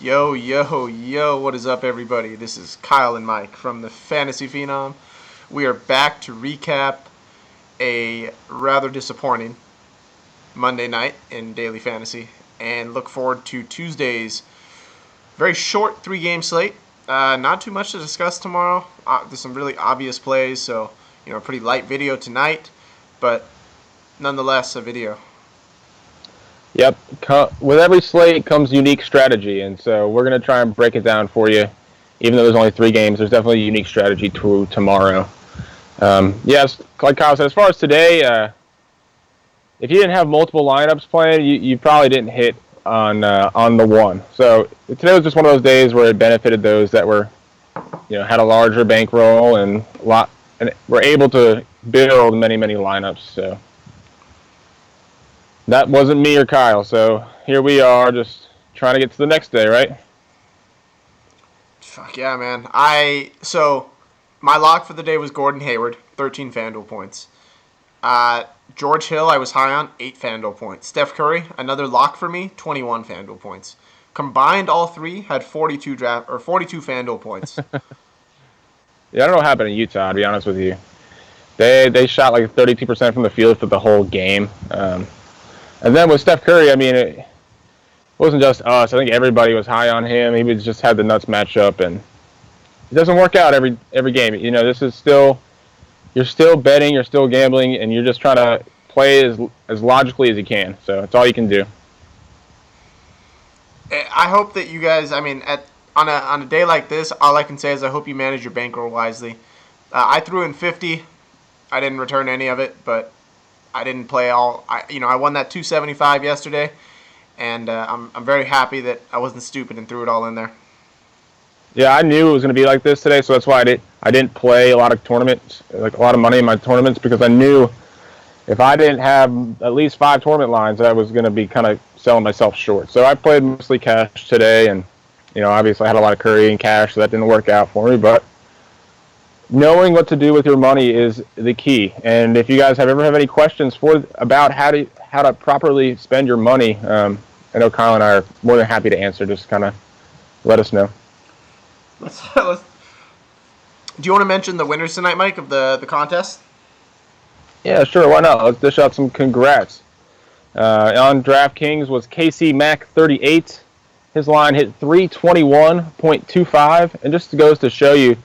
Yo, yo, yo, what is up, everybody? This is Kyle and Mike from the Fantasy Phenom. We are back to recap a rather disappointing Monday night in Daily Fantasy and look forward to Tuesday's very short three-game slate. Not too much to discuss tomorrow. There's some really obvious plays, so, pretty light video tonight, but nonetheless, a video. Yep. With every slate comes unique strategy, and so we're going to try and break it down for you. Even though there's only 3 games, there's definitely a unique strategy to tomorrow. Yes, like Kyle said, as far as today, if you didn't have multiple lineups playing, you probably didn't hit on the one. So today was just one of those days where it benefited those that were, had a larger bankroll and were able to build many lineups. So. That wasn't me or Kyle, so here we are just trying to get to the next day, right? Fuck yeah, man. So my lock for the day was Gordon Hayward, 13 FanDuel points. George Hill, I was high on, 8 FanDuel points. Steph Curry, another lock for me, 21 FanDuel points. Combined, all three had 42 FanDuel points. Yeah, I don't know what happened in Utah, to be honest with you. They shot like 32% from the field for the whole game. And then with Steph Curry, I mean, it wasn't just us. I think everybody was high on him. He just had the nuts matchup, and it doesn't work out every game. This is still, you're still betting, you're still gambling, and you're just trying to play as logically as you can. So that's all you can do. I hope that you guys, on a day like this, all I can say is I hope you manage your bankroll wisely. I threw in 50. I didn't return any of it, but I didn't play all. I won that 275 yesterday, and I'm very happy that I wasn't stupid and threw it all in there. Yeah, I knew it was going to be like this today, so that's why I didn't play a lot of tournaments, like a lot of money in my tournaments, because I knew if I didn't have at least 5 tournament lines, I was going to be kind of selling myself short. So I played mostly cash today, and obviously I had a lot of Curry and cash, so that didn't work out for me, but knowing what to do with your money is the key. And if you guys ever have any questions about how to properly spend your money, I know Kyle and I are more than happy to answer. Just kind of let us know. Do you want to mention the winners tonight, Mike, of the contest? Yeah, sure. Why not? Let's dish out some congrats. On DraftKings was KC Mac 38. His line hit 321.25, and just goes to show you,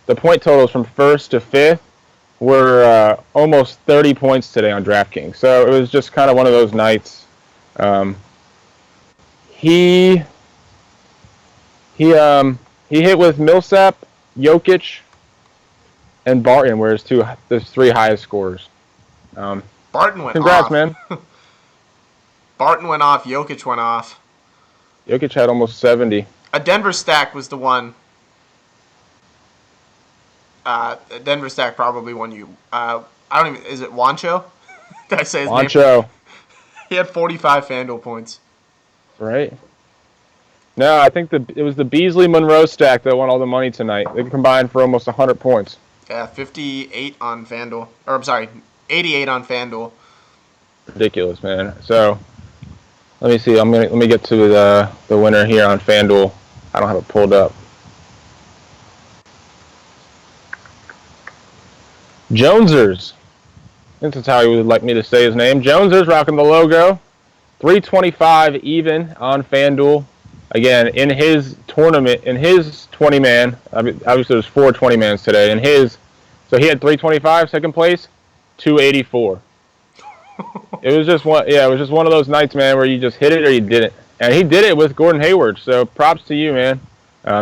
the point totals from 1st to 5th were almost 30 points today on DraftKings. So it was just kind of one of those nights. He hit with Millsap, Jokic, and Barton, where his 3 highest scorers. Barton went congrats, off. Man. Barton went off. Jokic went off. Jokic had almost 70. A Denver stack was the one. Denver stack probably won you. I don't even. Is it Wancho? Did I say his name? Wancho. He had 45 FanDuel points. Right. No, I think it was the Beasley Monroe stack that won all the money tonight. They combined for almost 100 points. Yeah, 58 on FanDuel. Or I'm sorry, 88 on FanDuel. Ridiculous, man. So let me see. Let me get to the winner here on FanDuel. I don't have it pulled up. Jonesers. This is how he would like me to say his name. Jonesers rocking the logo. 325 even on FanDuel. Again, in his tournament, in his 20-man, obviously there's 4 20-mans today. So he had 325, second place, 284. It was just one of those nights, man, where you just hit it or you didn't. And he did it with Gordon Hayward, so props to you, man.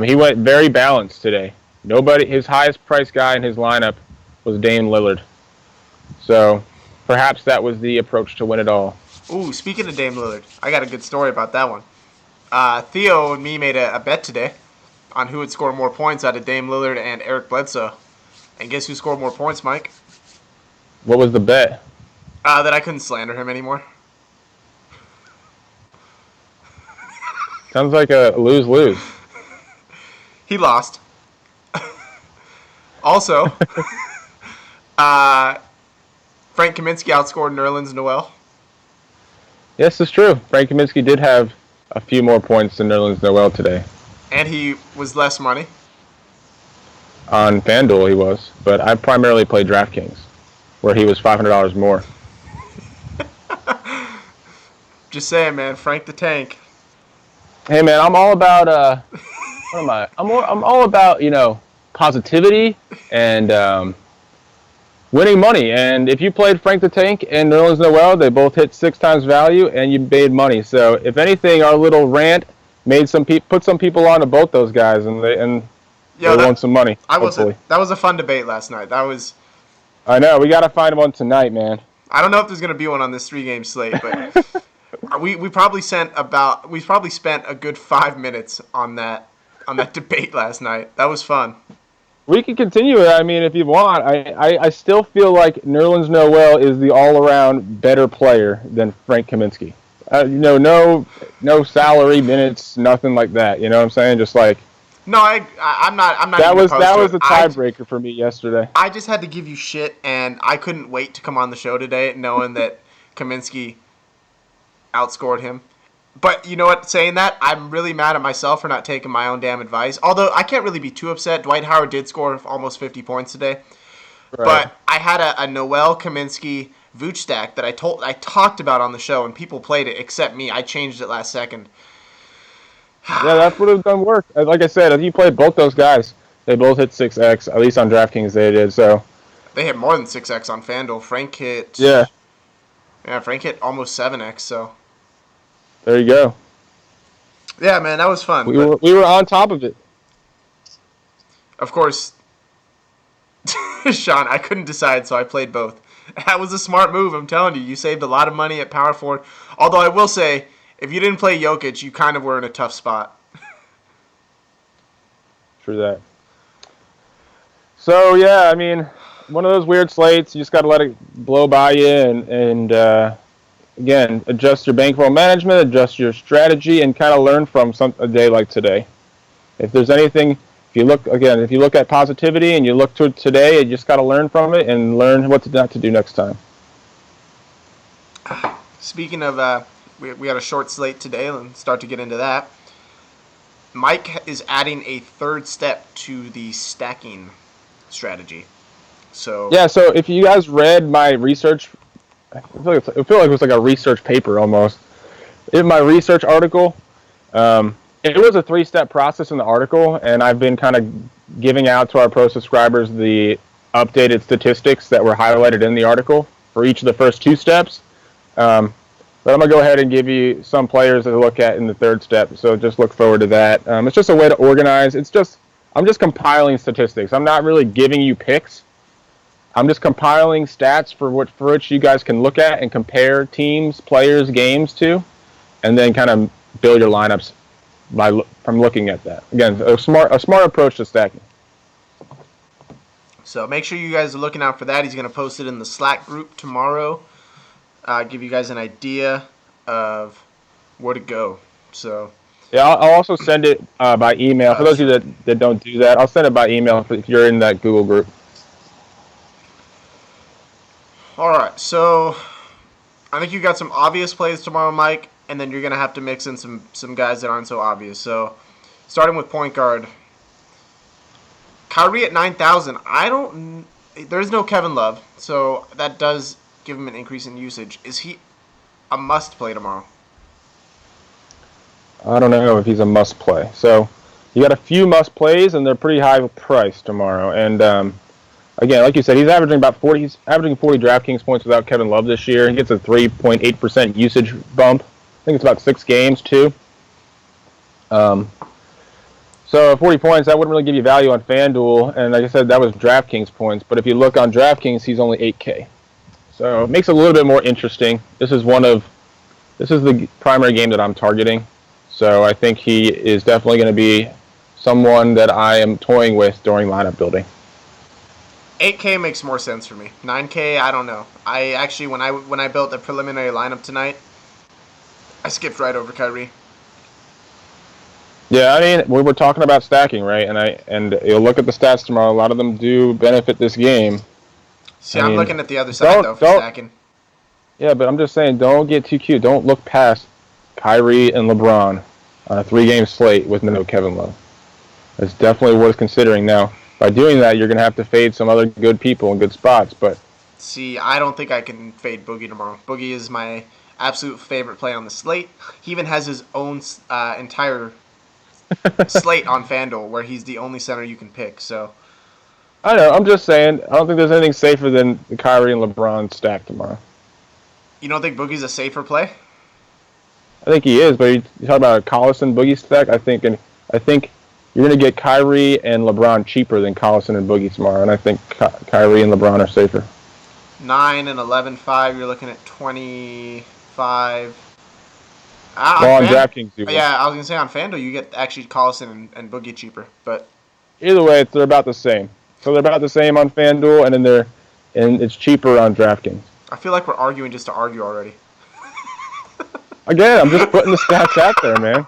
He went very balanced today. His highest price guy in his lineup was Dame Lillard. So perhaps that was the approach to win it all. Ooh, speaking of Dame Lillard, I got a good story about that one. Theo and me made a bet today on who would score more points out of Dame Lillard and Eric Bledsoe. And guess who scored more points, Mike? What was the bet? That I couldn't slander him anymore. Sounds like a lose-lose. He lost. Also, Frank Kaminsky outscored Nerlens Noel. Yes, it's true. Frank Kaminsky did have a few more points than Nerlens Noel today. And he was less money. On FanDuel, he was, but I primarily play DraftKings, where he was $500 more. Just saying, man. Frank the Tank. Hey, man, I'm all about what am I? I'm all about positivity and winning money. And if you played Frank the Tank and Nerlens Noel, they both hit 6 times value, and you made money. So if anything, our little rant made put some people on to both those guys, and they won some money. That was a fun debate last night. I know, we got to find one tonight, man. I don't know if there's gonna be one on this 3-game slate, but we probably spent a good 5 minutes on that debate last night. That was fun. We can continue it. I mean, if you want. I still feel like Nerlens Noel is the all-around better player than Frank Kaminsky. No salary, minutes, nothing like that. You know what I'm saying? Just like. No, I'm not. That was the tiebreaker for me yesterday. I just had to give you shit, and I couldn't wait to come on the show today, knowing that Kaminsky outscored him. But you know what? Saying that, I'm really mad at myself for not taking my own damn advice. Although I can't really be too upset. Dwight Howard did score almost 50 points today. Right. But I had a Noel Kaminsky Vooch stack that I talked about on the show, and people played it except me. I changed it last second. Yeah, that would have done work. Like I said, if you played both those guys, they both hit 6x. At least on DraftKings they did. So they hit more than 6x on FanDuel. Frank hit. Yeah, Frank hit almost 7x. So. There you go. Yeah, man, that was fun. We were on top of it. Of course, Sean, I couldn't decide, so I played both. That was a smart move, I'm telling you. You saved a lot of money at power forward. Although I will say, if you didn't play Jokic, you kind of were in a tough spot. True that. So, yeah, I mean, one of those weird slates. You just got to let it blow by you and again, adjust your bankroll management, adjust your strategy, and kind of learn from a day like today. If there's anything, if you look at positivity and you look to today, you just got to learn from it and learn what not to do next time. Speaking of, we had a short slate today, and start to get into that. Mike is adding a third step to the stacking strategy. So if you guys read my research. I feel like it was like a research paper almost. In my research article, it was a 3-step process in the article, and I've been kind of giving out to our pro subscribers the updated statistics that were highlighted in the article for each of the first 2 steps. But I'm going to go ahead and give you some players to look at in the third step, so just look forward to that. It's just a way to organize. I'm just compiling statistics. I'm not really giving you picks. I'm just compiling stats for which you guys can look at and compare teams, players, games to, and then kind of build your lineups from looking at that. Again, a smart approach to stacking. So make sure you guys are looking out for that. He's going to post it in the Slack group tomorrow. Give you guys an idea of where to go. So yeah, I'll also send it by email. For those of you that don't do that, I'll send it by email if you're in that Google group. All right, so I think you got some obvious plays tomorrow, Mike, and then you're going to have to mix in some guys that aren't so obvious. So starting with point guard, Kyrie at 9,000. There's no Kevin Love, so that does give him an increase in usage. Is he a must play tomorrow? I don't know if he's a must play. So you got a few must plays, and they're pretty high priced tomorrow. And again, like you said, he's averaging 40 DraftKings points without Kevin Love this year. He gets a 3.8% usage bump. I think it's about 6 games, too. So 40 points, that wouldn't really give you value on FanDuel. And like I said, that was DraftKings points. But if you look on DraftKings, he's only 8K. So it makes it a little bit more interesting. This is the primary game that I'm targeting. So I think he is definitely going to be someone that I am toying with during lineup building. 8K makes more sense for me. 9K, I don't know. I actually, when I built the preliminary lineup tonight, I skipped right over Kyrie. Yeah, I mean, we were talking about stacking, right? And you'll look at the stats tomorrow. A lot of them do benefit this game. See, I'm looking at the other side, though, for stacking. Yeah, but I'm just saying, don't get too cute. Don't look past Kyrie and LeBron on a 3-game slate with no Kevin Love. It's definitely worth considering. Now, by doing that, you're going to have to fade some other good people in good spots. But see, I don't think I can fade Boogie tomorrow. Boogie is my absolute favorite play on the slate. He even has his own entire slate on FanDuel where he's the only center you can pick. So I know. I'm just saying. I don't think there's anything safer than the Kyrie and LeBron stack tomorrow. you don't think Boogie's a safer play? I think he is, but you talk about a Collison Boogie stack. I think you're going to get Kyrie and LeBron cheaper than Collison and Boogie tomorrow, and I think Kyrie and LeBron are safer. 9 and 11-5. You're looking at 25. Well, on DraftKings, you will. Yeah, I was gonna say on FanDuel you get actually Collison and Boogie cheaper, but Either way, they're about the same. So they're about the same on FanDuel, and it's cheaper on DraftKings. I feel like we're arguing just to argue already. Again, I'm just putting the stats out there, man.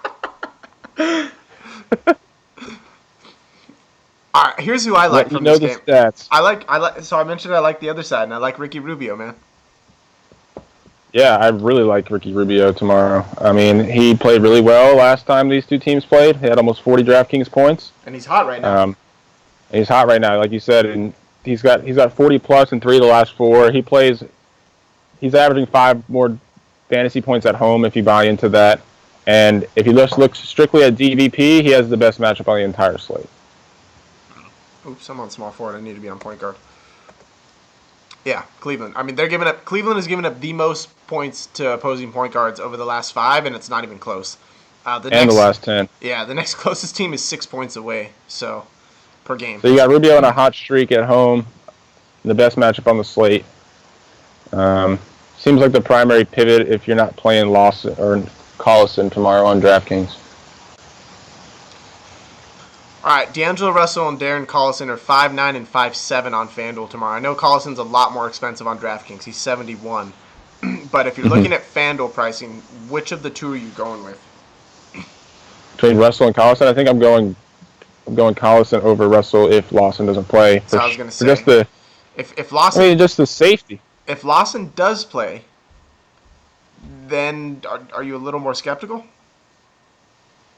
All right, here's who I like from this game. Stats. I like. So I mentioned I like the other side, and I like Ricky Rubio, man. Yeah, I really like Ricky Rubio tomorrow. I mean, he played really well last time these two teams played. He had almost 40 DraftKings points. And he's hot right now. He's hot right now, like you said, and he's got 40 plus in 3 of the last 4. He's averaging 5 more fantasy points at home if you buy into that. And if you look strictly at DVP, he has the best matchup on the entire slate. Oops, I'm on small forward. I need to be on point guard. Yeah, Cleveland. I mean, Cleveland has given up the most points to opposing point guards over the last 5, and it's not even close. The last 10. Yeah, the next closest team is 6 points away, so per game. So you got Rubio on a hot streak at home, the best matchup on the slate. Seems like the primary pivot if you're not playing Lawson or Collison tomorrow on DraftKings. All right, D'Angelo Russell and Darren Collison are 5'9" and 5'7" on FanDuel tomorrow. I know Collison's a lot more expensive on DraftKings. He's 71. But if you're looking at FanDuel pricing, which of the two are you going with? Between Russell and Collison, I think I'm going Collison over Russell if Lawson doesn't play. So I was going to say, just if Lawson, I mean, just the safety. If Lawson does play, then are you a little more skeptical?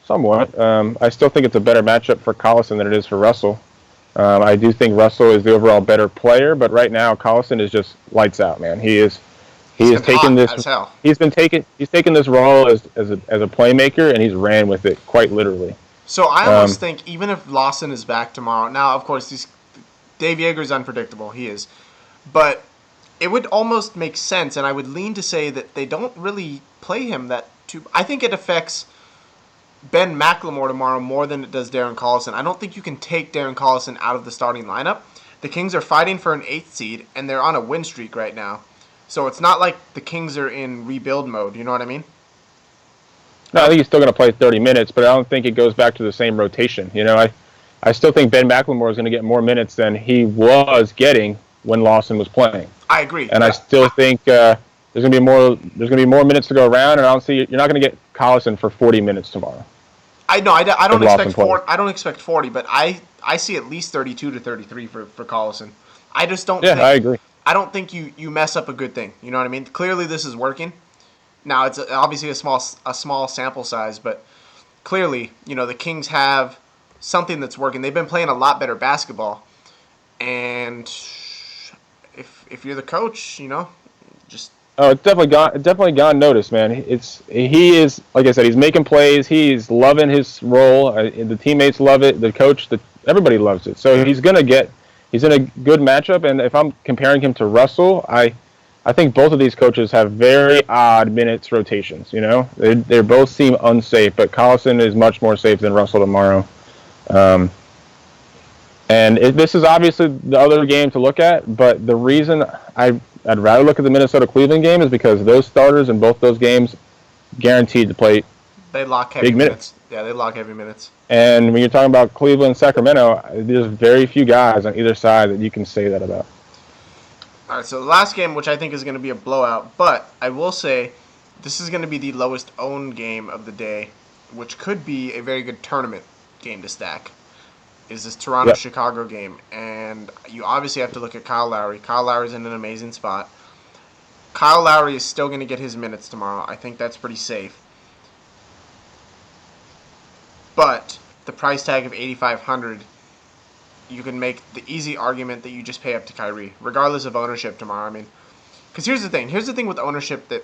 Somewhat. I still think it's a better matchup for Collison than it is for Russell. I do think Russell is the overall better player, but right now Collison is just lights out, man. He's taken this. He's taken this role as a playmaker, and he's ran with it quite literally. So I almost think even if Lawson is back tomorrow, now of course Dave Yeager's unpredictable, he is, but it would almost make sense, and I would lean to say that they don't really play him that too. I think it affects Ben McLemore tomorrow more than it does Darren Collison. I don't think you can take Darren Collison out of the starting lineup. The Kings are fighting for an 8th seed, and they're on a win streak right now. So it's not like the Kings are in rebuild mode. You know what I mean? No, I think he's still going to play 30 minutes, but I don't think it goes back to the same rotation. You know, I still think Ben McLemore is going to get more minutes than he was getting when Lawson was playing. I agree. And I still think there's going to be more minutes to go around, and I don't see you're not going to get Collison for 40 minutes tomorrow. I don't expect 40. I don't expect 40, but I see at least 32 to 33 for Collison. I just don't. Yeah, I agree. I don't think you mess up a good thing. You know what I mean? Clearly, this is working. Now it's obviously a small sample size, but clearly, the Kings have something that's working. They've been playing a lot better basketball, and if you're the coach, just. Oh, it's definitely gone noticed, man. He is, like I said, he's making plays. He's loving his role. The teammates love it. The coach, everybody loves it. So he's in a good matchup. And if I'm comparing him to Russell, I think both of these coaches have very odd minutes rotations. They both seem unsafe, but Collison is much more safe than Russell tomorrow. This is obviously the other game to look at, but the reason I'd rather look at the Minnesota-Cleveland game is because those starters in both those games guaranteed to play. They lock heavy minutes. Yeah, they lock heavy minutes. And when you're talking about Cleveland and Sacramento, there's very few guys on either side that you can say that about. All right, so the last game, which I think is going to be a blowout, but I will say this is going to be the lowest owned game of the day, which could be a very good tournament game to stack, is this Toronto-Chicago game. And you obviously have to look at Kyle Lowry. Kyle Lowry's in an amazing spot. Kyle Lowry is still going to get his minutes tomorrow. I think that's pretty safe. But the price tag of 8,500, you can make the easy argument that you just pay up to Kyrie, regardless of ownership tomorrow. I mean, because here's the thing. Here's the thing with ownership that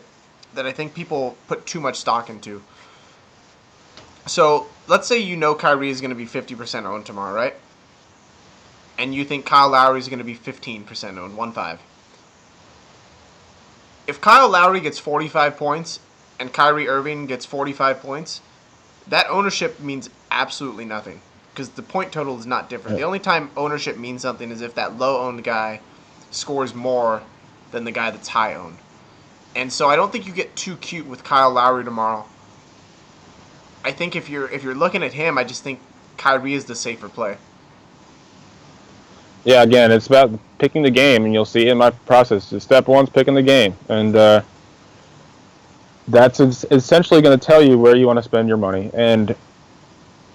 I think people put too much stock into. So let's say you know Kyrie is going to be 50% owned tomorrow, right? And you think Kyle Lowry is going to be 15% owned, 1-5. If Kyle Lowry gets 45 points and Kyrie Irving gets 45 points, that ownership means absolutely nothing because the point total is not different. The only time ownership means something is if that low-owned guy scores more than the guy that's high-owned. And so I don't think you get too cute with Kyle Lowry tomorrow. I think if you're looking at him, I just think Kyrie is the safer play. Yeah, again, it's about picking the game, and you'll see in my process. Step one's picking the game, and that's essentially going to tell you where you want to spend your money. And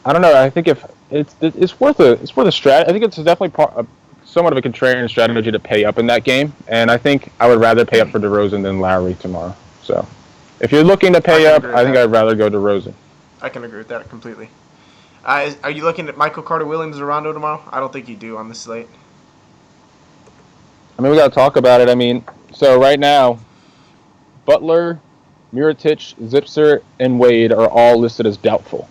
I don't know. I think if it's worth a strat. I think it's definitely somewhat of a contrarian strategy to pay up in that game. And I think I would rather pay up for DeRozan than Lowry tomorrow. So if you're looking to pay up, I think I'd rather go DeRozan. I can agree with that completely. Are you looking at Michael Carter Williams or Rondo tomorrow? I don't think you do on the slate. I mean, we got to talk about it. I mean, so right now, Butler, Mirotic, Zipser, and Wade are all listed as doubtful.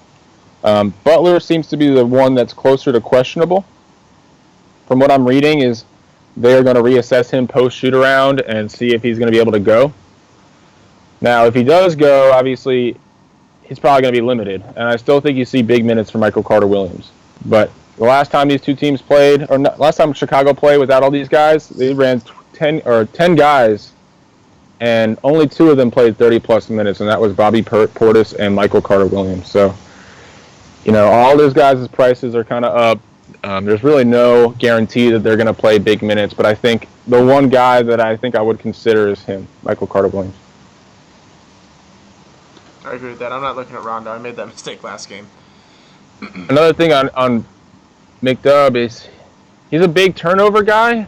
Butler seems to be the one that's closer to questionable. From what I'm reading, is they are going to reassess him post shoot around and see if he's going to be able to go. Now, if he does go, obviously, he's probably going to be limited, and I still think you see big minutes for Michael Carter Williams. But the last time these two teams played, or not, last time Chicago played without all these guys, they ran 10 guys, and only 2 of them played 30-plus minutes, and that was Bobby Portis and Michael Carter Williams. So, all those guys' prices are kind of up. There's really no guarantee that they're going to play big minutes, but I think the one guy that I think I would consider is him, Michael Carter Williams. I agree with that. I'm not looking at Rondo. I made that mistake last game. Another thing on McDub is he's a big turnover guy.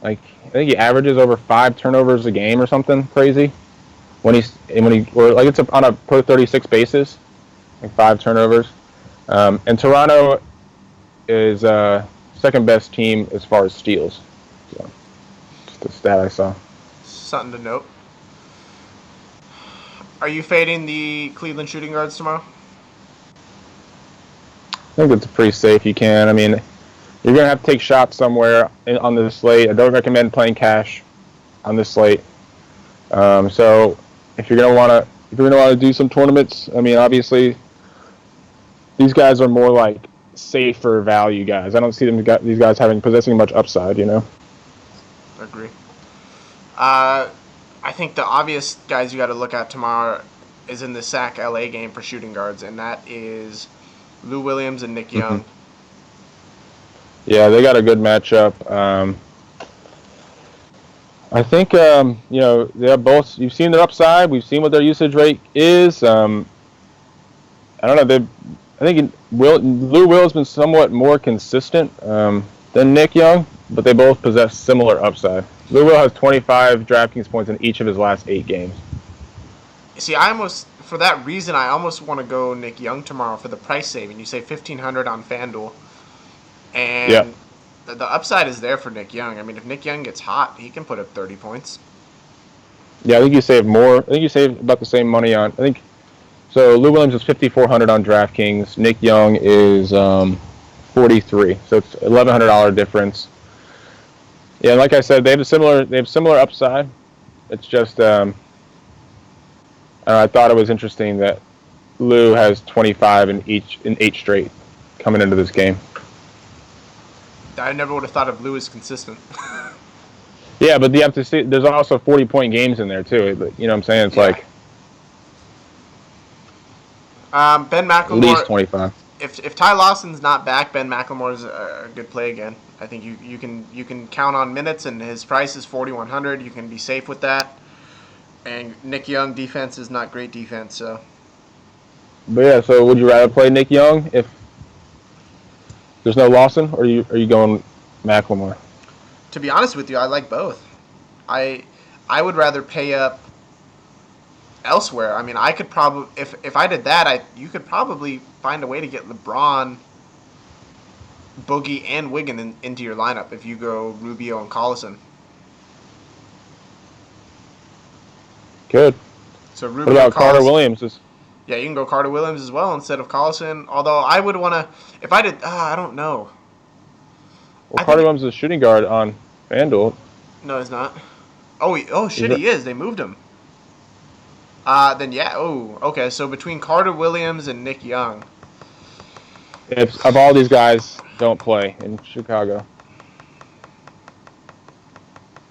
Like, I think he averages over 5 turnovers a game or something crazy. It's on a per 36 basis, like 5 turnovers. And Toronto is second best team as far as steals. So, just a stat I saw. Something to note. Are you fading the Cleveland shooting guards tomorrow? I think it's pretty safe. You can. I mean, you're going to have to take shots somewhere on the slate. I don't recommend playing cash on this slate. So if you're going to want to do some tournaments, I mean, obviously these guys are more like safer value guys. I don't see these guys possessing much upside. I agree. I think the obvious guys you got to look at tomorrow is in the SAC LA game for shooting guards, and that is Lou Williams and Nick Young. Yeah, they got a good matchup. I think they're both. You've seen their upside. We've seen what their usage rate is. I don't know. I think Lou Will has been somewhat more consistent than Nick Young, but they both possess similar upside. Lou Will has 25 DraftKings points in each of his last 8 games. See, for that reason, I almost want to go Nick Young tomorrow for the price saving. You say 1,500 on FanDuel, and the upside is there for Nick Young. I mean, if Nick Young gets hot, he can put up 30 points. Yeah, I think you save more. I think you save about the same money on. So Lou Williams is 5,400 on DraftKings. Nick Young is 43. So it's $1,100 difference. Yeah, like I said, they have similar upside. It's just I thought it was interesting that Lou has 25 in 8 straight coming into this game. I never would have thought of Lou as consistent. Yeah, but you have to see. There's also 40-point games in there too. You know what I'm saying? It's like Ben McLemore. At least 25. If Ty Lawson's not back, Ben McLemore is a good play again. I think you can count on minutes, and his price is 4,100. You can be safe with that. And Nick Young defense is not great defense, so. But yeah, so would you rather play Nick Young if there's no Lawson, or are you going McLemore? To be honest with you, I like both. I would rather pay up elsewhere. I mean, I could probably if I did that, you could probably find a way to get LeBron, Boogie, and Wiggins into your lineup if you go Rubio and Collison. Good. So What Rubio, about Carter Collison. Williams? Yeah, you can go Carter Williams as well instead of Collison. Although I would want to, if I did, I don't know. Well, I Carter think Williams is a shooting guard on FanDuel. no, he's not. Oh, He's shit, he is. They moved him. Then yeah. Oh, okay. So between Carter Williams and Nick Young, if of all these guys don't play in Chicago.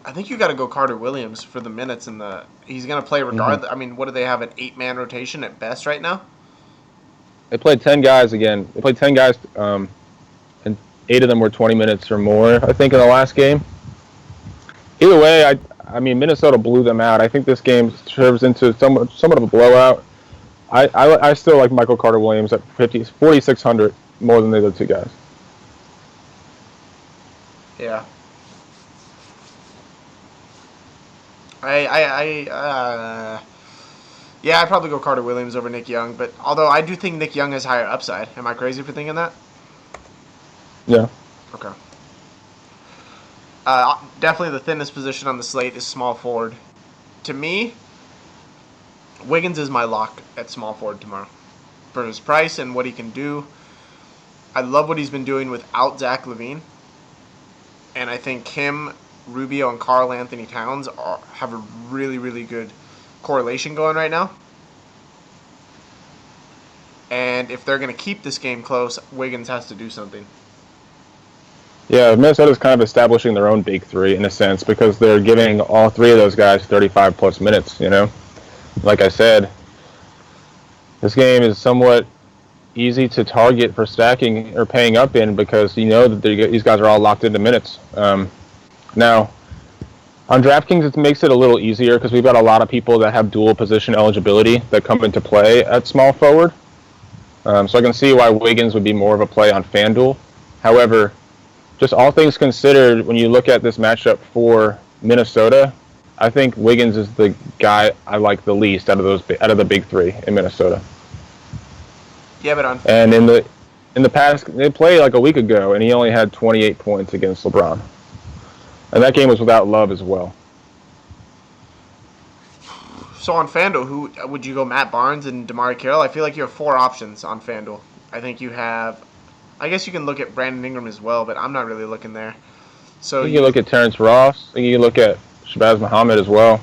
I think you got to go Carter Williams for the minutes and the. He's gonna play regardless. I mean, what do they have, an 8-man rotation at best right now? They played 10 guys again. They played 10 guys, and 8 of them were 20 minutes or more, I think, in the last game. Either way, I mean, Minnesota blew them out. I think this game serves into somewhat of a blowout. I still like Michael Carter Williams at 4,600 more than the other two guys. Yeah. Yeah, I'd probably go Carter Williams over Nick Young, but although I do think Nick Young has higher upside. Am I crazy for thinking that? Yeah. Okay. Definitely the thinnest position on the slate is small forward. To me, Wiggins is my lock at small forward tomorrow. For his price and what he can do. I love what he's been doing without Zach LaVine. And I think him, Rubio, and Karl Anthony Towns have a really, really good correlation going right now. And if they're going to keep this game close, Wiggins has to do something. Yeah, Minnesota's kind of establishing their own big three in a sense because they're giving all three of those guys 35 plus minutes, you know? Like I said, this game is somewhat easy to target for stacking or paying up in because you know that these guys are all locked into minutes. Now, on DraftKings, it makes it a little easier because we've got a lot of people that have dual position eligibility that come into play at small forward. So I can see why Wiggins would be more of a play on FanDuel. However, just all things considered, when you look at this matchup for Minnesota, I think Wiggins is the guy I like the least out of the big three in Minnesota. Yeah, but and in the past, they played like a week ago, and he only had 28 points against LeBron, and that game was without Love as well. So on FanDuel, who would you go? Matt Barnes and DeMar Carroll? I feel like you have 4 options on FanDuel. I think you have. I guess you can look at Brandon Ingram as well, but I'm not really looking there. So you can look at Terrence Ross. You can look at Shabazz Muhammad as well.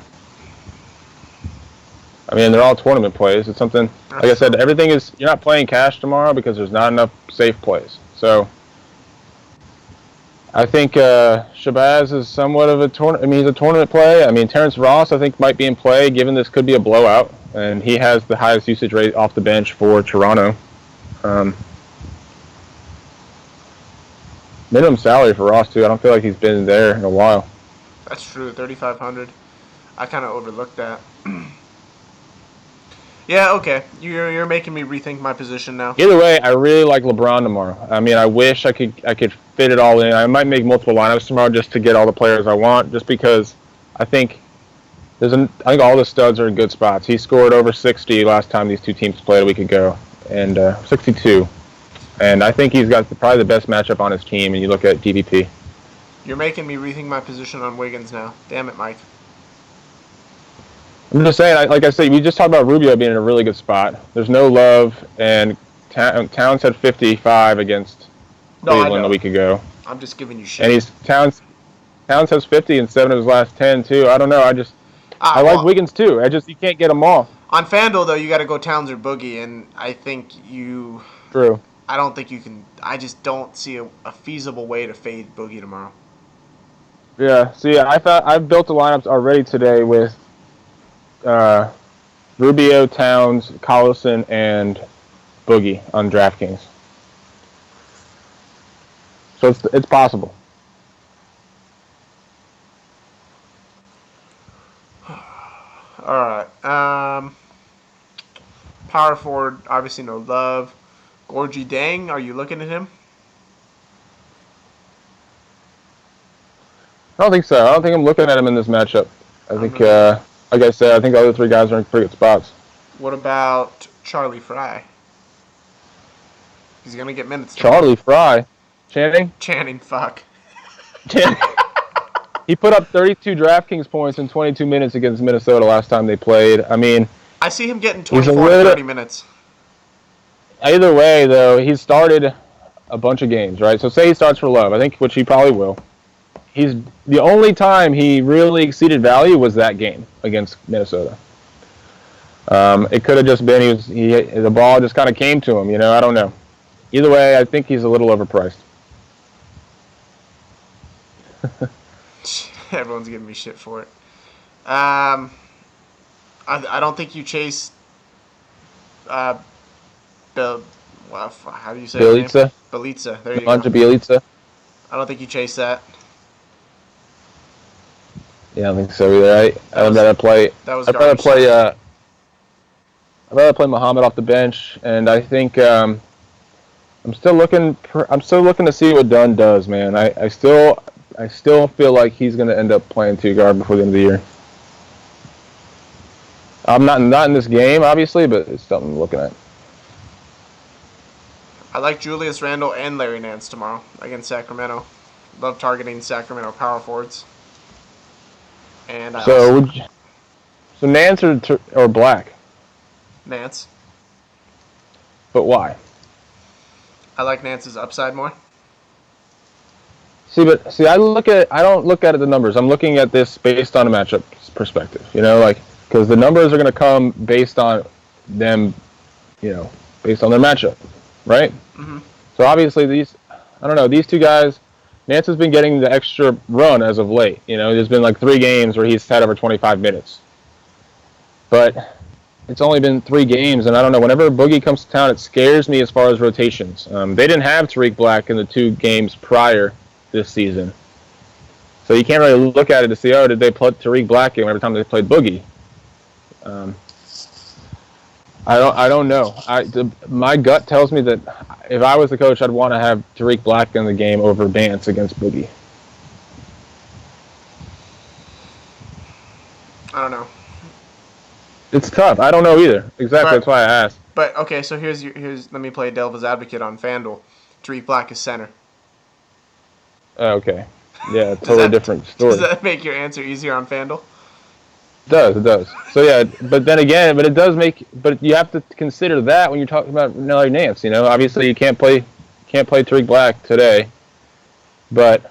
I mean, they're all tournament plays. It's something, like I said, everything is, you're not playing cash tomorrow because there's not enough safe plays. So I think Shabazz is somewhat of a tournament. I mean, he's a tournament play. I mean, Terrence Ross, I think, might be in play given this could be a blowout, and he has the highest usage rate off the bench for Toronto. Minimum salary for Ross too. I don't feel like he's been there in a while. That's true, 3,500. I kind of overlooked that. Yeah, okay. You're making me rethink my position now. Either way, I really like LeBron tomorrow. I mean, I wish I could fit it all in. I might make multiple lineups tomorrow just to get all the players I want, just because I think all the studs are in good spots. He scored over 60 last time these two teams played a week ago, and 62. And I think he's got probably the best matchup on his team, and you look at DVP. You're making me rethink my position on Wiggins now. Damn it, Mike. I'm just saying, like I said, we just talked about Rubio being in a really good spot. There's no Love, and Towns had 55 against Cleveland a week ago. I'm just giving you shit. And Towns has 50 in 7 of his last 10 too. I don't know. I like Wiggins too. You can't get them all. On FanDuel though, you got to go Towns or Boogie, and I think you. True. I don't think you can. I just don't see a feasible way to fade Boogie tomorrow. Yeah. See, I've built the lineups already today with Rubio, Towns, Collison, and Boogie on DraftKings. So it's possible. All right. Power forward, obviously no Love. Gorgie Dang, are you looking at him? I don't think so. I don't think I'm looking at him in this matchup. I think like I said, I think the other three guys are in pretty good spots. What about Charlie Fry? He's gonna get minutes tomorrow. Charlie Fry, Channing. Fuck. Channing. He put up 32 DraftKings points in 22 minutes against Minnesota last time they played. I mean, I see him getting 24 to 30 minutes. Either way, though, he's started a bunch of games, right? So say he starts for Love, I think, which he probably will. He's the only time he really exceeded value was that game against Minnesota. It could have just been the ball just kind of came to him, I don't know. Either way, I think he's a little overpriced. Everyone's giving me shit for it. I don't think you chase. How do you say Bielitsa? Bielitsa. There you go. Bielitsa. I don't think you chase that. Yeah, I don't think so either. I'd rather play. I'd rather play Muhammad off the bench, and I think I'm still looking to see what Dunn does, man. I still feel like he's going to end up playing 2-guard before the end of the year. I'm not in this game, obviously, but it's something I'm looking at. I like Julius Randle and Larry Nance tomorrow against Sacramento. Love targeting Sacramento power forwards. And so Nance or Black? Nance. But why? I like Nance's upside more. I don't look at the numbers. I'm looking at this based on a matchup perspective. Because the numbers are going to come based on them, based on their matchup, right? Mm-hmm. So obviously these two guys, Nance has been getting the extra run as of late. There's been like 3 games where he's had over 25 minutes. But it's only been 3 games, and I don't know. Whenever Boogie comes to town, it scares me as far as rotations. They didn't have Tariq Black in the 2 games prior this season. So you can't really look at it to see, did they put Tariq Black in every time they played Boogie? I don't know. My gut tells me that if I was the coach, I'd want to have Tariq Black in the game over Bance against Boogie. I don't know. It's tough. I don't know either. Exactly. That's why I asked. But okay, so here's let me play devil's advocate on FanDuel. Tariq Black is center. Okay. Yeah, totally different story. Does that make your answer easier on FanDuel? It does. So yeah, but you have to consider that when you're talking about Larry Nance. Obviously you can't play Tariq Black today, but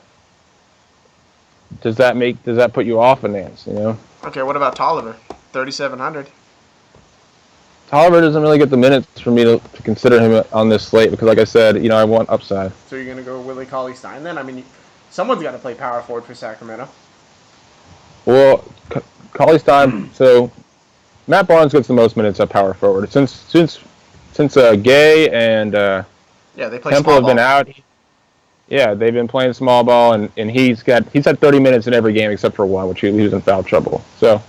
does that put you off of Nance? Okay, what about Tolliver? 3,700. Tolliver doesn't really get the minutes for me to consider him on this slate because, like I said, I want upside. So you're gonna go Willie Cauley-Stein then? I mean, someone's got to play power forward for Sacramento. Well, Cauley-Stein. So Matt Barnes gets the most minutes at power forward since Gay and they play Temple have been out. Yeah, they've been playing small ball, and he's had 30 minutes in every game except for one, which he was in foul trouble. So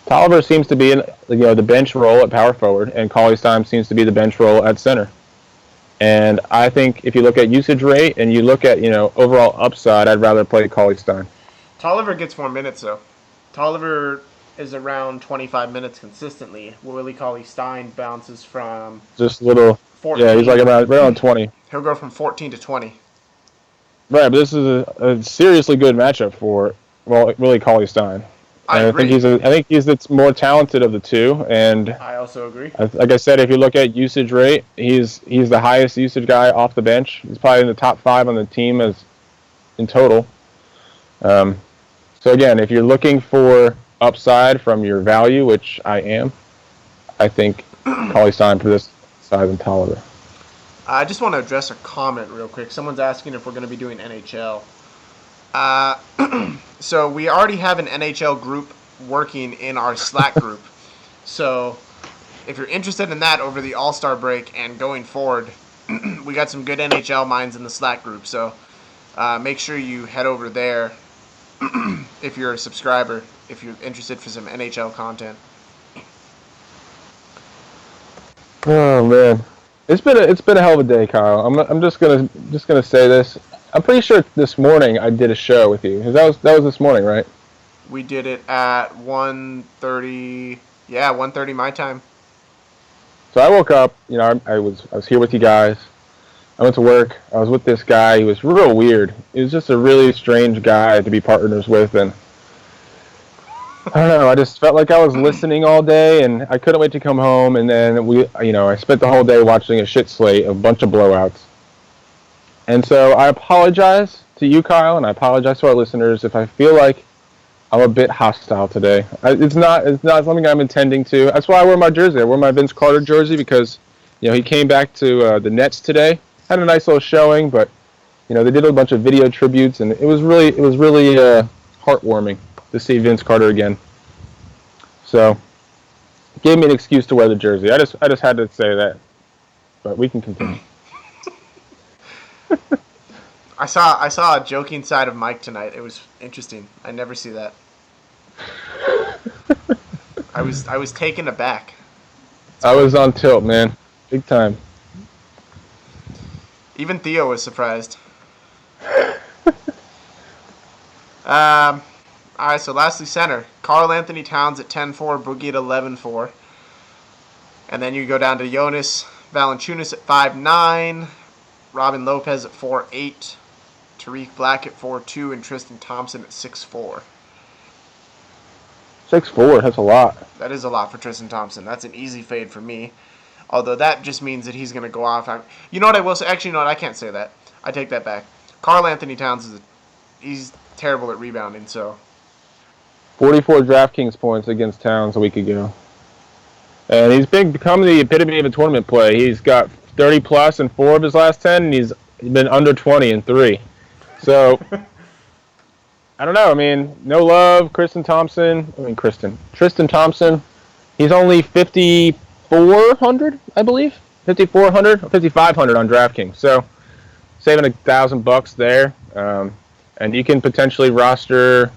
Tolliver seems to be in the bench role at power forward, and Cauley-Stein seems to be the bench role at center. And I think if you look at usage rate and you look at overall upside, I'd rather play Cauley-Stein. Tolliver gets more minutes though. Tolliver is around 25 minutes consistently. Willie Cauley-Stein bounces from just a little. 14. Yeah, he's like around 20. He'll go from 14 to 20. Right, but this is a seriously good matchup for Willie Cauley-Stein. I agree. I think he's the more talented of the two, and I also agree. Like I said, if you look at usage rate, he's the highest usage guy off the bench. He's probably in the top 5 on the team as in total. So again, if you're looking for upside from your value, which I am, I think Cauley-Stein for this side than Tolliver. I just want to address a comment real quick. Someone's asking if we're going to be doing NHL. So we already have an NHL group working in our Slack group. So if you're interested in that over the All-Star break and going forward, we got some good NHL minds in the Slack group. So make sure you head over there if you're a subscriber, if you're interested for some NHL content. Oh man, it's been a hell of a day, Kyle. I'm just gonna say this. I'm pretty sure this morning I did a show with you. That was this morning, right? We did it at 1:30. Yeah, 1:30 my time. So I woke up. I was here with you guys. I went to work. I was with this guy. He was real weird. He was just a really strange guy to be partners with, and I don't know. I just felt like I was listening all day, and I couldn't wait to come home. And then I spent the whole day watching a shit slate, a bunch of blowouts. And so I apologize to you, Kyle, and I apologize to our listeners if I feel like I'm a bit hostile today. It's not something I'm intending to. That's why I wear my jersey. I wore my Vince Carter jersey because he came back to the Nets today. Had a nice little showing, but they did a bunch of video tributes, and it was really heartwarming to see Vince Carter again. So it gave me an excuse to wear the jersey. I just had to say that. But we can continue. I saw a joking side of Mike tonight. It was interesting. I never see that. I was taken aback. I was on tilt, man. Big time. Even Theo was surprised. All right, so lastly, center. Karl Anthony Towns at 10-4, Boogie at 11-4. And then you go down to Jonas Valanciunas at 5-9, Robin Lopez at 4-8, Tariq Black at 4-2, and Tristan Thompson at 6-4. 6'4", that's a lot. That is a lot for Tristan Thompson. That's an easy fade for me. Although that just means that he's going to go off. You know what I will say? Actually, you know what? I can't say that. I take that back. Karl Anthony Towns he's terrible at rebounding, so 44 DraftKings points against Towns a week ago. And he's become the epitome of a tournament play. He's got 30-plus in 4 of his last 10, and he's been under 20 in 3. So, I don't know. I mean, no love. Tristan Thompson. He's only 5,400, I believe. 5,400 or 5,500 on DraftKings. So, saving $1,000 there. And you can potentially roster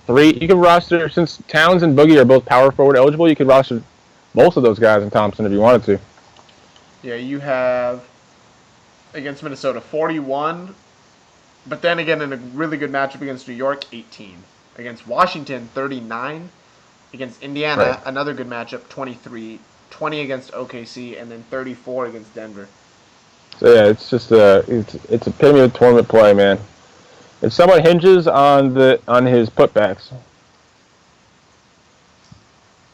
3. You can roster, since Towns and Boogie are both power forward eligible, you could roster both of those guys and Thompson if you wanted to. Yeah, you have, against Minnesota, 41. But then again, in a really good matchup against New York, 18. Against Washington, 39. Against Indiana, Right. Another good matchup, 23. 20 against OKC, and then 34 against Denver. So yeah, it's just it's epitome of tournament play, man. It somewhat hinges on his putbacks.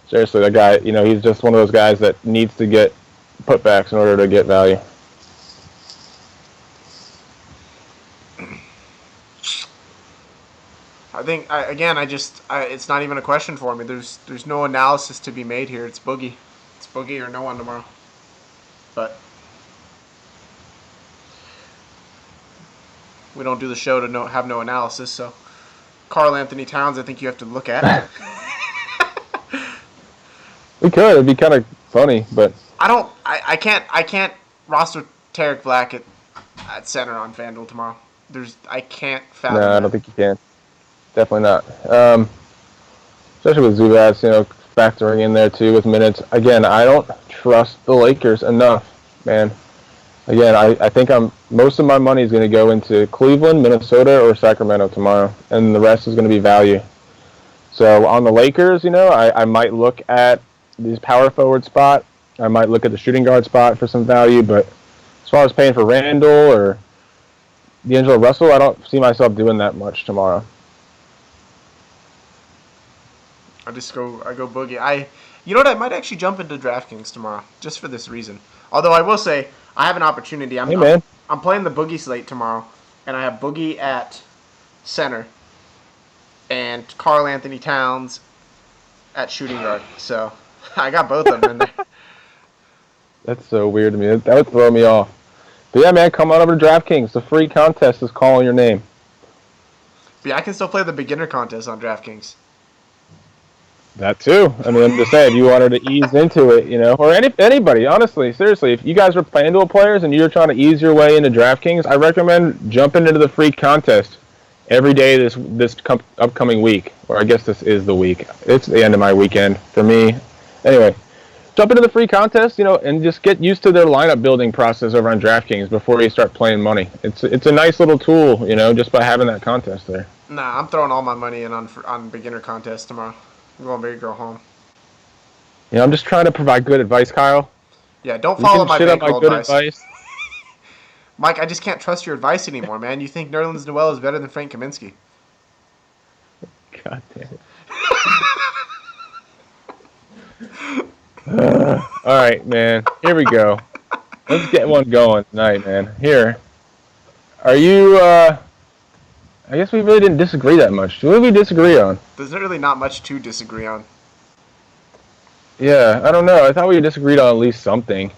Seriously, that guy, he's just one of those guys that needs to get putbacks in order to get value. I think it's not even a question for me. There's no analysis to be made here. It's Boogie. It's Boogie or no one tomorrow. But we don't do the show to have no analysis. So Karl Anthony Towns, I think you have to look at. We could. It'd be kind of funny, but I can't roster Tariq Black at center on FanDuel tomorrow. I can't fathom no, that. I don't think you can. Definitely not. Especially with Zubats, factoring in there too with minutes. Again, I don't trust the Lakers enough, man. Again, I think most of my money is going to go into Cleveland, Minnesota, or Sacramento tomorrow, and the rest is going to be value. So on the Lakers, I might look at this power forward spot. I might look at the shooting guard spot for some value, but as far as paying for Randall or D'Angelo Russell, I don't see myself doing that much tomorrow. I go Boogie. You know what? I might actually jump into DraftKings tomorrow just for this reason. Although I will say I have an opportunity. I'm playing the Boogie slate tomorrow, and I have Boogie at center and Karl Anthony Towns at shooting guard. So I got both of them in there. That's so weird to me. That would throw me off. But yeah, man, come on over to DraftKings. The free contest is calling your name. But yeah, I can still play the beginner contest on DraftKings. That too. I mean, I'm just saying, if you wanted to ease into it, or anybody, honestly, seriously, if you guys were FanDuel players and you're trying to ease your way into DraftKings, I recommend jumping into the free contest every day this upcoming week. Or I guess this is the week. It's the end of my weekend for me. Anyway, jump into the free contest, and just get used to their lineup building process over on DraftKings before you start playing money. It's a nice little tool, just by having that contest there. Nah, I'm throwing all my money in on beginner contest tomorrow. I'm going big or go home. I'm just trying to provide good advice, Kyle. Yeah, don't You follow can my shit on my bankroll good advice. advice. Mike, I just can't trust your advice anymore, man. You think Nerlens Noel is better than Frank Kaminsky. God damn it. All right, man. Here we go. Let's get one going tonight, man. Here. Are you, I guess we really didn't disagree that much. What did we disagree on? There's really not much to disagree on. Yeah, I don't know. I thought we disagreed on at least something.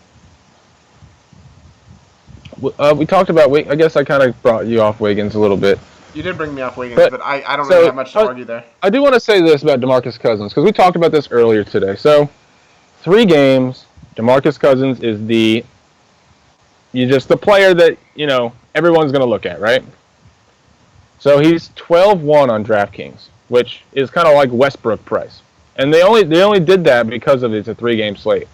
We talked about, I guess I kind of brought you off Wiggins a little bit. You did bring me off Wiggins, But, but I don't really so, have much to argue there. I do want to say this about DeMarcus Cousins, because we talked about this earlier today. So, 3 games, DeMarcus Cousins is the player that, everyone's going to look at, right? So he's 12-1 on DraftKings, which is kind of like Westbrook price. And they only did that because of it's a 3-game slate.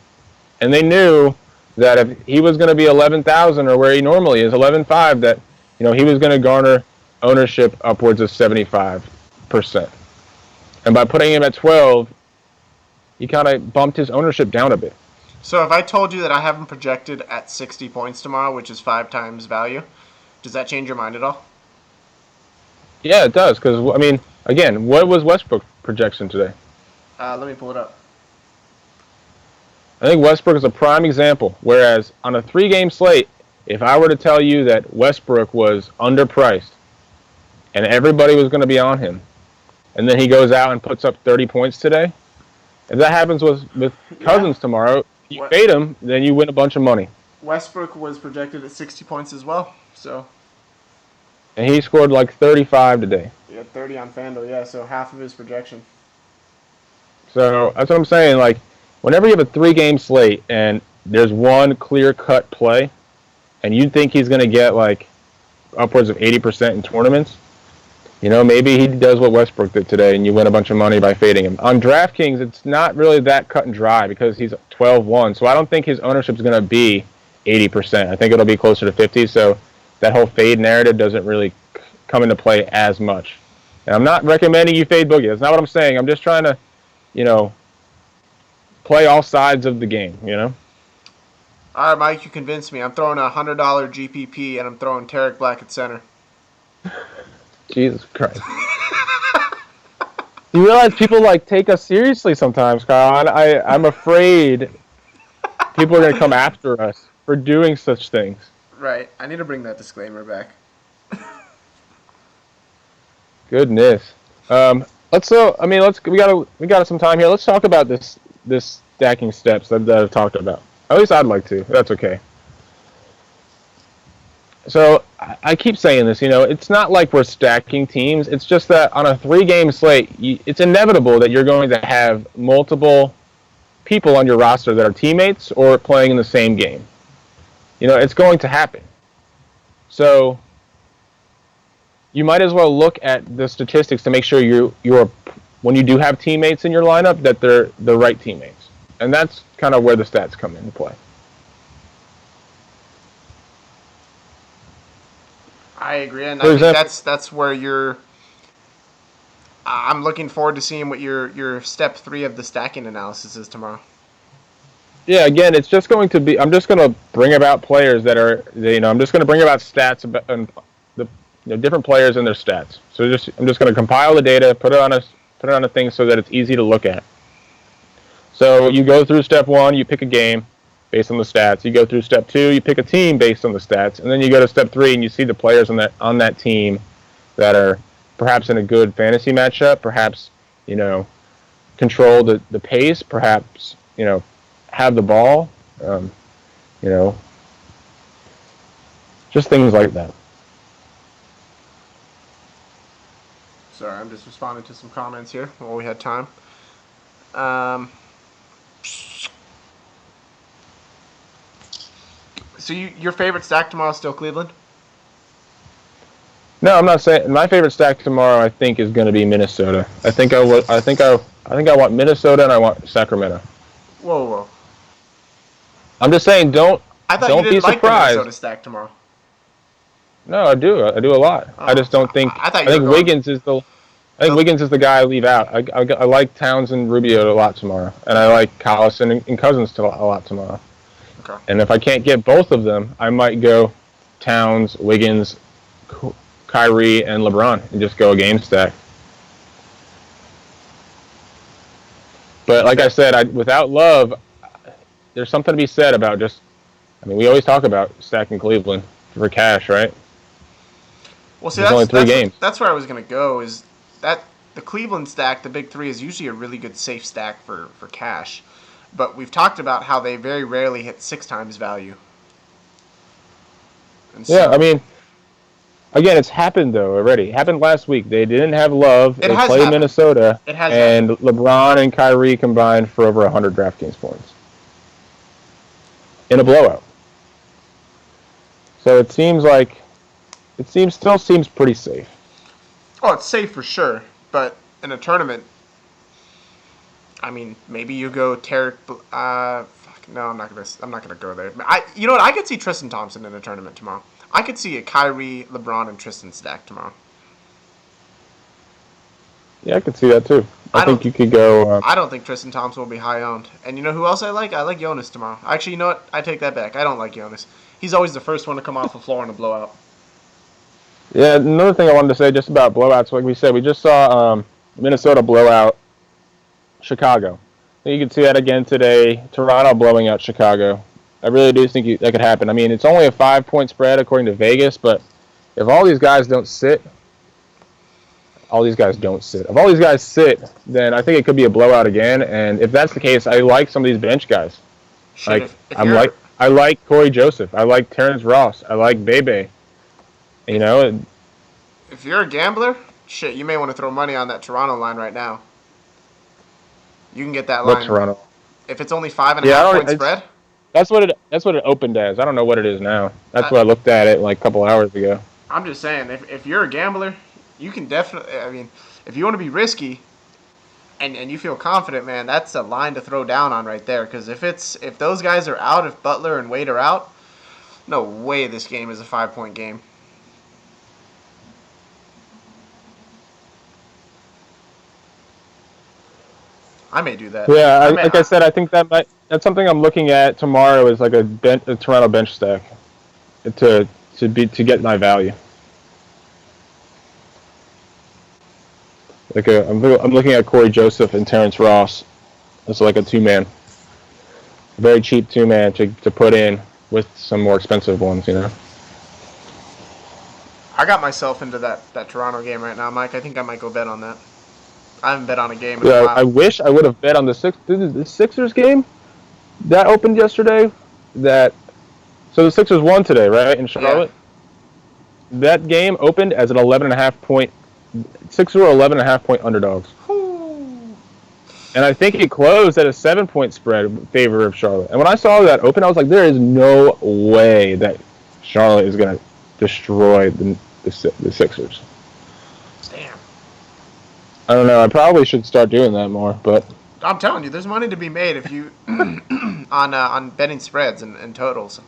And they knew that if he was going to be 11,000 or where he normally is, 11.5, that he was going to garner ownership upwards of 75%. And by putting him at 12, he kind of bumped his ownership down a bit. So if I told you that I have him projected at 60 points tomorrow, which is 5 times value, does that change your mind at all? Yeah, it does. Because, I mean, again, what was Westbrook's projection today? Let me pull it up. I think Westbrook is a prime example. Whereas on a 3-game slate, if I were to tell you that Westbrook was underpriced and everybody was going to be on him, and then he goes out and puts up 30 points today, if that happens with Cousins tomorrow, if you fade him, then you win a bunch of money. Westbrook was projected at 60 points as well, so. And he scored like 35 today. He had 30 on FanDuel, yeah, so half of his projection. So that's what I'm saying. Like, whenever you have a 3-game slate and there's one clear-cut play, and you think he's going to get like upwards of 80% in tournaments, maybe he does what Westbrook did today, and you win a bunch of money by fading him. On DraftKings, it's not really that cut and dry because he's 12-1, so I don't think his ownership is going to be 80%. I think it'll be closer to 50%, so that whole fade narrative doesn't really come into play as much. And I'm not recommending you fade Boogie. That's not what I'm saying. I'm just trying to, play all sides of the game, All right, Mike, you convinced me. I'm throwing a $100 GPP, and I'm throwing Tarek Black at center. Jesus Christ. You realize people take us seriously sometimes, Kyle. I'm afraid people are going to come after us for doing such things. Right. I need to bring that disclaimer back. Goodness. We got some time here. Let's talk about this stacking steps that I've talked about. At least I'd like to. That's okay. So I keep saying this, it's not like we're stacking teams. It's just that on a 3-game slate, it's inevitable that you're going to have multiple people on your roster that are teammates or playing in the same game. It's going to happen. So you might as well look at the statistics to make sure you're when you do have teammates in your lineup that they're the right teammates. And that's kind of where the stats come into play. I agree, and I think that's where you're. I'm looking forward to seeing what your step 3 of the stacking analysis is tomorrow. Yeah, again, it's just going to be. I'm just going to bring about players that are. I'm just going to bring about stats about and the different players and their stats. So I'm just going to compile the data, put it on a thing so that it's easy to look at. So you go through step 1, you pick a game based on the stats. You go through step 2, you pick a team based on the stats, and then you go to step 3 and you see the players on that team that are perhaps in a good fantasy matchup, perhaps control the pace, perhaps have the ball, just things like that. Sorry, I'm just responding to some comments here while we had time. So your favorite stack tomorrow is still Cleveland? No, I'm not saying my favorite stack tomorrow. I think is going to be Minnesota. I think I want Minnesota and I want Sacramento. Whoa. I'm just saying, don't I thought you didn't be like the surprised. Minnesota stack tomorrow. No, I do. I do a lot. I Oh, just don't think. I thought I you were think going. Wiggins is the. I think The, Wiggins is the guy I leave out. I like Towns and Rubio a lot tomorrow, and I like Collison and Cousins a lot tomorrow. okay. And if I can't get both of them, I might go Towns, Wiggins, Kyrie, and LeBron, and just go a game stack. But like I said, without Love, there's something to be said about just. I mean, we always talk about stacking Cleveland for cash, right? Well, see, There's only three games. that's where I was gonna go. Is that the Cleveland stack, the big three, is usually a really good safe stack for cash, but we've talked about how they very rarely hit 6 times value, and Yeah, I so mean, again, it's happened though already. It happened last week. They didn't have Love. it They has played happened. Minnesota, It has and happened. LeBron and Kyrie combined for over 100 DraftKings points in a blowout. So it still seems pretty safe. Oh, it's safe for sure, but in a tournament, I mean, maybe you go Tarek. Fuck, no, I'm not gonna. I'm not gonna go there. You know what? I could see Tristan Thompson in a tournament tomorrow. I could see a Kyrie, LeBron, and Tristan stack tomorrow. Yeah, I could see that too. I I think don't. you could go. I don't think Tristan Thompson will be high owned. And you know who else I like? I like Jonas tomorrow. Actually, you know what? I take that back. I don't like Jonas. He's always the first one to come off the floor in a blowout. Yeah, another thing I wanted to say just about blowouts, like we said, we just saw Minnesota blow out Chicago. I think you can see that again today. Toronto blowing out Chicago. I really do think that could happen. I mean, it's only a 5-point spread according to Vegas, but if all these guys don't sit, all these guys don't sit. If all these guys sit, then I think it could be a blowout again. And if that's the case, I like some of these bench guys. Shit, Like if you're I like Corey Joseph. I like Terrence Ross. I like Bebe. You if know, if you're a gambler, shit, you may want to throw money on that Toronto line right now. You can get that what line Toronto? if it's only five and a Yeah, half I point don't. spread. That's what it opened as. I don't know what it is now. That's I, what I looked at it like a couple hours ago. I'm just saying, if you're a gambler, you can definitely. I mean, if you want to be risky and you feel confident, man, that's a line to throw down on right there. Because if those guys are out, if Butler and Wade are out, no way this game is a 5 point game. I may do that. Yeah, I may. like I said, I think that's something I'm looking at tomorrow is like a Toronto bench stack to to get my value. I'm looking at Corey Joseph and Terrence Ross. It's like a 2-man, very cheap 2-man to put in with some more expensive ones. You know. I got myself into that Toronto game right now, Mike. I think I might go bet on that. I haven't bet on a game in a Yeah, I while. wish I would have bet on the Sixers game that opened yesterday. That so the Sixers won today, right, in Yeah. Charlotte. That game opened as an 11.5 point. Sixers were 11.5 point underdogs, Whew. and I think it closed at a 7 point spread in favor of Charlotte. And when I saw that open, I was like, there is no way that Charlotte is going to destroy the Sixers. Damn. I don't know. I probably should start doing that more, but I'm telling you, there's money to be made if you on betting spreads and totals.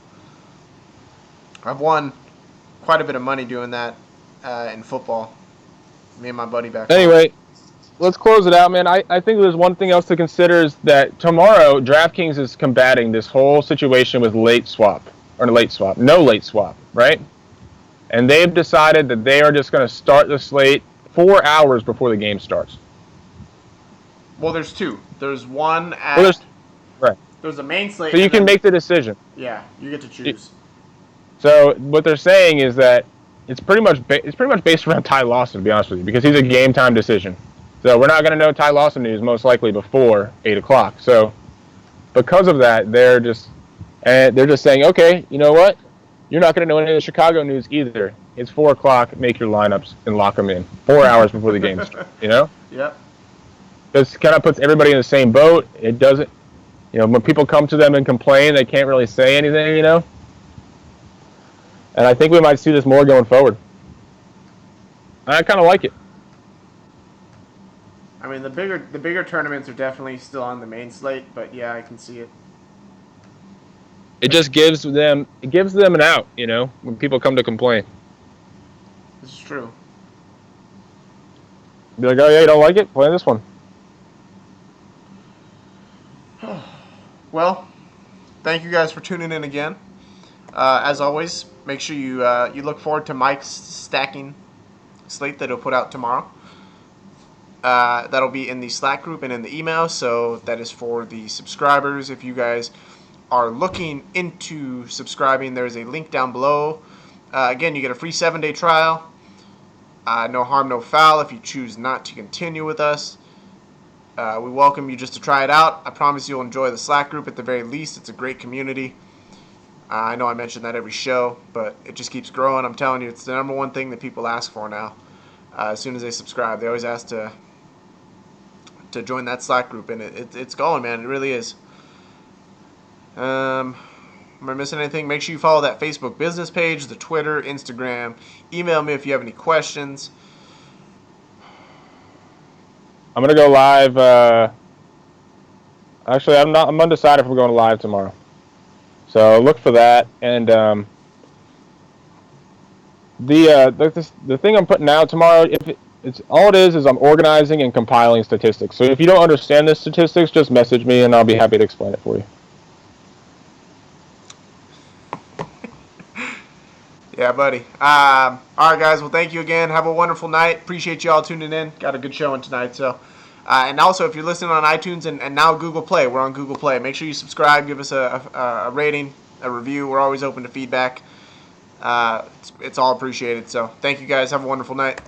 I've won quite a bit of money doing that in football. Me and my buddy back home. anyway, let's close it out, man. I think there's one thing else to consider is that tomorrow DraftKings is combating this whole situation with no late swap, right? And they've decided that they are just going to start the slate 4 hours before the game starts. Well, there's two. There's one Well, at right. there's a main slate. So you And can then, make the decision. yeah, you get to choose. So what they're saying is that it's pretty much based around Ty Lawson, to be honest with you, because he's a game time decision. So we're not going to know Ty Lawson news most likely before 8 o'clock. So because of that, they're just saying, okay, you know what? You're not going to know any of the Chicago news either. It's 4 o'clock. Make your lineups and lock them in 4 hours before the game starts. You know, Yep. this kind of puts everybody in the same boat. It doesn't, when people come to them and complain, they can't really say anything. And I think we might see this more going forward. I kind of like it. I mean, the bigger tournaments are definitely still on the main slate, but yeah, I can see it. It just gives them an out, when people come to complain. This is true. Be like, oh yeah, you don't like it? Play this one. Well, thank you guys for tuning in again. As always, make sure you look forward to Mike's stacking slate that he'll put out tomorrow. That'll be in the Slack group and in the email, so that is for the subscribers. If you guys are looking into subscribing, there's a link down below. Again, you get a free 7-day trial. No harm, no foul if you choose not to continue with us. We welcome you just to try it out. I promise you'll enjoy the Slack group at the very least. It's a great community. I know I mention that every show, but it just keeps growing. I'm telling you, it's the number one thing that people ask for now. As soon as they subscribe, they always ask to join that Slack group, and it's going, man. It really is. Am I missing anything? Make sure you follow that Facebook business page, the Twitter, Instagram. Email me if you have any questions. I'm gonna go live. Actually, I'm undecided if we're going live tomorrow. So look for that. And the thing I'm putting out tomorrow, it's all it is I'm organizing and compiling statistics. So if you don't understand the statistics, just message me and I'll be happy to explain it for you. Yeah, buddy. All right, guys. Well, thank you again. Have a wonderful night. Appreciate you all tuning in. Got a good showing tonight. So, and also, if you're listening on iTunes and now Google Play, we're on Google Play. Make sure you subscribe. Give us a rating, a review. We're always open to feedback. It's all appreciated. So, thank you guys. Have a wonderful night.